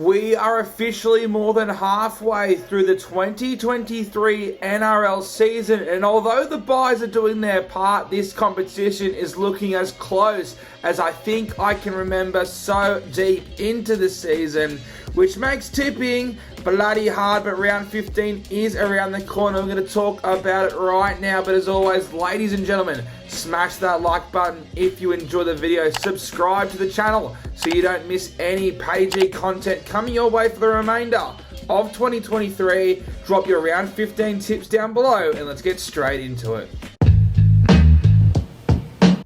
We are officially more than halfway through the 2023 NRL season, and although the buys are doing their part, this competition is looking as close as I think I can remember so deep into the season, which makes tipping bloody hard, but round 15 is around the corner. I'm going to talk about it right now, but as always, ladies and gentlemen, smash that like button if you enjoy the video. Subscribe to the channel so you don't miss any PG content coming your way for the remainder of 2023. Drop your round 15 tips down below and let's get straight into it.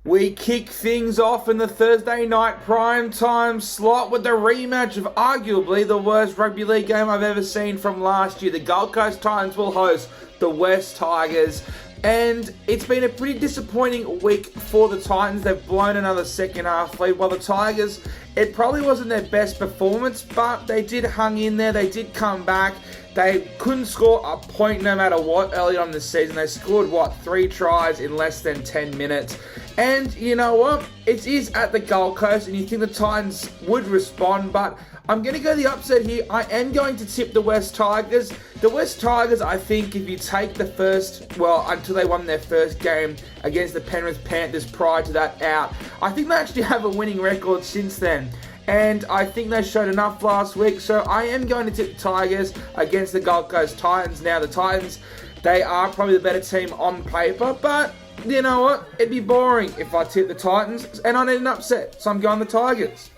We kick things off in the Thursday night prime time slot with the rematch of arguably the worst rugby league game I've ever seen from last year. The Gold Coast Titans will host the West Tigers. And it's been a pretty disappointing week for the Titans. They've blown another second half lead, while the Tigers, it probably wasn't their best performance, but they did hang in there. They did come back. They couldn't score a point no matter what early on in the season. They scored, 3 tries in less than 10 minutes. And you know what? It is at the Gold Coast, and you think the Titans would respond, but I'm going to go the upset here. I am going to tip the West Tigers. The West Tigers, I think, if you take the first, until they won their first game against the Penrith Panthers prior to that out, I think they actually have a winning record since then. And I think they showed enough last week, so I am going to tip the Tigers against the Gold Coast Titans. Now, the Titans, they are probably the better team on paper, but you know what? It'd be boring if I tip the Titans, and I need an upset, so I'm going the Tigers.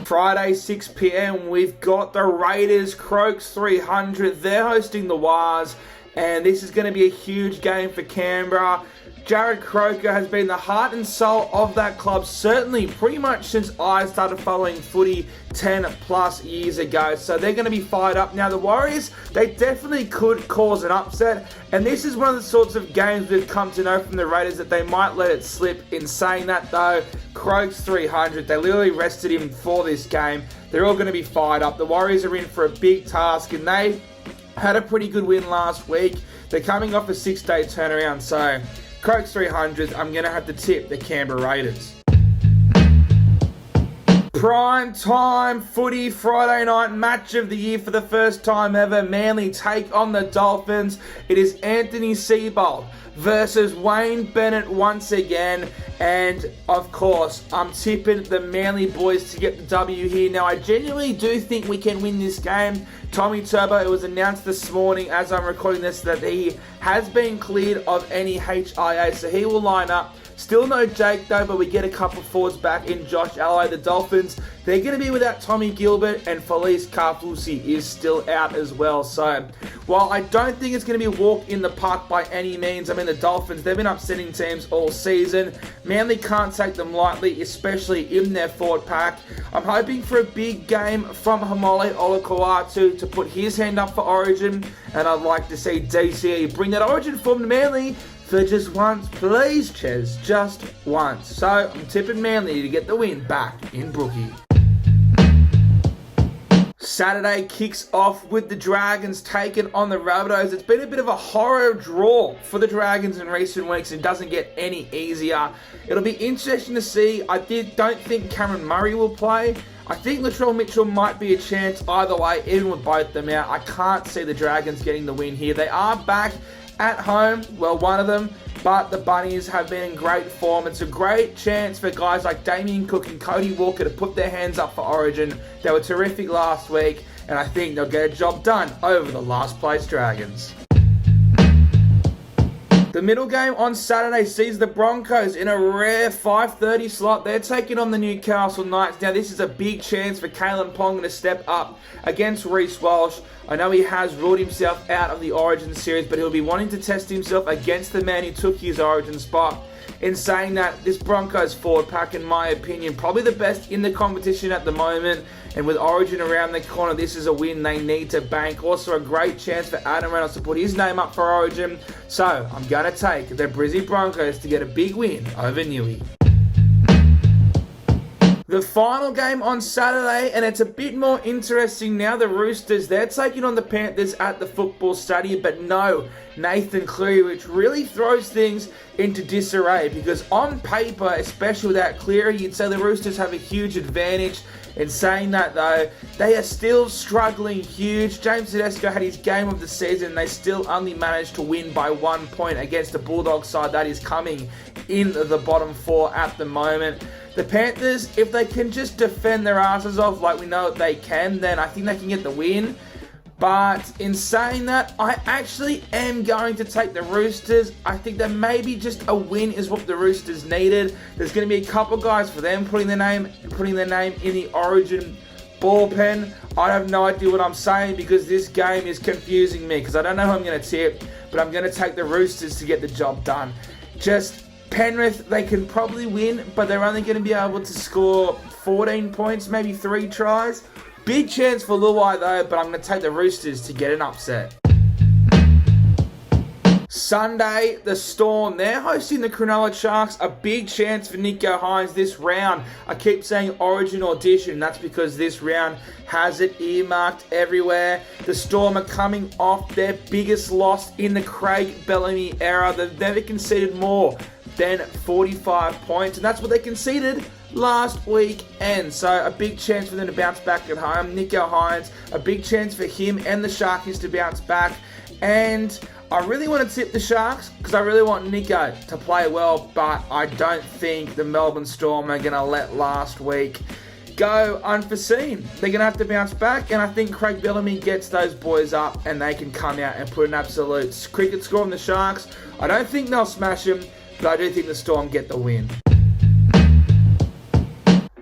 Friday, 6 p.m, we've got the Raiders, Croaks 300. They're hosting the Wars, and this is going to be a huge game for Canberra. Jared Croker has been the heart and soul of that club, certainly pretty much since I started following footy 10 plus years ago. So they're going to be fired up. Now the Warriors, they definitely could cause an upset, and this is one of the sorts of games we've come to know from the Raiders that they might let it slip. In saying that though, Croaks 300, they literally rested him for this game. They're all going to be fired up. The Warriors are in for a big task, and they had a pretty good win last week. They're coming off a 6-day turnaround, so Croaks 300s, I'm going to have to tip the Canberra Raiders. Prime time footy, Friday night match of the year for the first time ever. Manly take on the Dolphins. It is Anthony Seibold versus Wayne Bennett once again. And of course, I'm tipping the Manly boys to get the W here. Now, I genuinely do think we can win this game. Tommy Turbo, it was announced this morning as I'm recording this that he has been cleared of any HIA, so he will line up. Still no Jake though, but we get a couple forwards back in Josh Alloway. The Dolphins, they're going to be without Tommy Gilbert, and Felice Kafusi is still out as well. So while I don't think it's going to be a walk in the park by any means, I mean the Dolphins, they've been upsetting teams all season. Manly can't take them lightly, especially in their forward pack. I'm hoping for a big game from Hamole Olakau'atu to put his hand up for Origin, and I'd like to see DCE bring that Origin form to Manly for just once, please, Ches, just once. So I'm tipping Manly to get the win back in Brookie. Saturday kicks off with the Dragons taking on the Rabbitohs. It's been a bit of a horror draw for the Dragons in recent weeks. It doesn't get any easier. It'll be interesting to see. I don't think Cameron Murray will play. I think Latrell Mitchell might be a chance either way, even with both of them out. I can't see the Dragons getting the win here. They are back at home, one of them, but the Bunnies have been in great form. It's a great chance for guys like Damien Cook and Cody Walker to put their hands up for Origin. They were terrific last week, and I think they'll get a job done over the last place Dragons. The middle game on Saturday sees the Broncos in a rare 5:30 slot. They're taking on the Newcastle Knights. Now, this is a big chance for Kalen Ponga to step up against Reece Walsh. I know he has ruled himself out of the Origin series, but he'll be wanting to test himself against the man who took his Origin spot. In saying that, this Broncos forward pack, in my opinion, probably the best in the competition at the moment. And with Origin around the corner, this is a win they need to bank. Also a great chance for Adam Reynolds to put his name up for Origin. So I'm going to take the Brizzy Broncos to get a big win over Newey. The final game on Saturday, and it's a bit more interesting now. The Roosters, they're taking on the Panthers at the football stadium, but no Nathan Cleary, which really throws things into disarray because on paper, especially without Cleary, you'd say the Roosters have a huge advantage. In saying that though, they are still struggling huge. James Tedesco had his game of the season. They still only managed to win by 1 point against the Bulldogs side that is coming in the bottom 4 at the moment. The Panthers, if they can just defend their asses off like we know they can, then I think they can get the win. But in saying that, I actually am going to take the Roosters. I think that maybe just a win is what the Roosters needed. There's going to be a couple guys for them putting their name in the Origin bullpen. I have no idea what I'm saying because this game is confusing me because I don't know who I'm going to tip, but I'm going to take the Roosters to get the job done. Just Penrith, they can probably win, but they're only going to be able to score 14 points, maybe 3 tries. Big chance for Luai though, but I'm going to take the Roosters to get an upset. Sunday, the Storm, they're hosting the Cronulla Sharks. A big chance for Nicho Hynes this round. I keep saying Origin Audition. That's because this round has it earmarked everywhere. The Storm are coming off their biggest loss in the Craig Bellamy era. They've never conceded more than 45 points, and that's what they conceded last weekend. So a big chance for them to bounce back at home. Nicho Hynes, a big chance for him and the Sharkies to bounce back. And I really want to tip the Sharks because I really want Nicho to play well, but I don't think the Melbourne Storm are going to let last week go unforeseen. They're going to have to bounce back, and I think Craig Bellamy gets those boys up and they can come out and put an absolute cricket score on the Sharks. I don't think they'll smash them, but I do think the Storm get the win.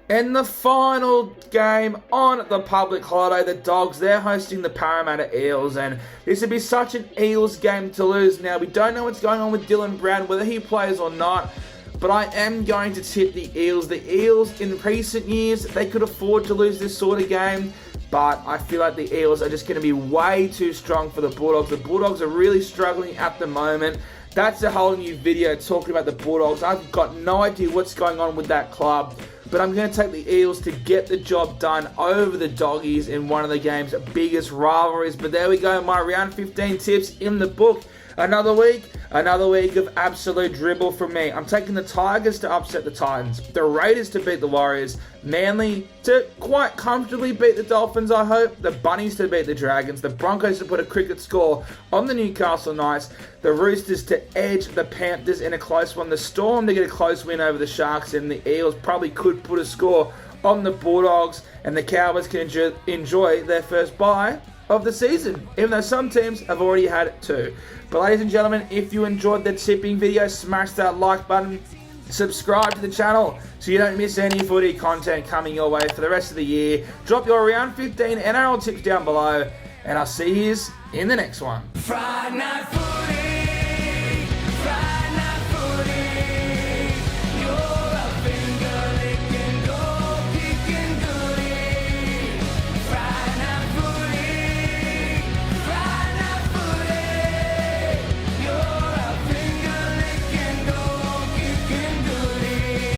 And the final game on the public holiday, the Dogs, they're hosting the Parramatta Eels, and this would be such an Eels game to lose. Now, we don't know what's going on with Dylan Brown, whether he plays or not, but I am going to tip the Eels. The Eels, in recent years, they could afford to lose this sort of game, but I feel like the Eels are just going to be way too strong for the Bulldogs. The Bulldogs are really struggling at the moment. That's a whole new video talking about the Bulldogs. I've got no idea what's going on with that club, but I'm going to take the Eels to get the job done over the Doggies in one of the game's biggest rivalries. But there we go, my round 15 tips in the book. Another week of absolute dribble from me. I'm taking the Tigers to upset the Titans, the Raiders to beat the Warriors, Manly to quite comfortably beat the Dolphins, I hope, the Bunnies to beat the Dragons, the Broncos to put a cricket score on the Newcastle Knights, the Roosters to edge the Panthers in a close one, the Storm to get a close win over the Sharks, and the Eels probably could put a score on the Bulldogs, and the Cowboys can enjoy their first bye of the season, even though some teams have already had 2. But ladies and gentlemen, if you enjoyed the tipping video, smash that like button, subscribe to the channel so you don't miss any footy content coming your way for the rest of the year. Drop your round 15 NRL tips down below, and I'll see you in the next one. Friday night.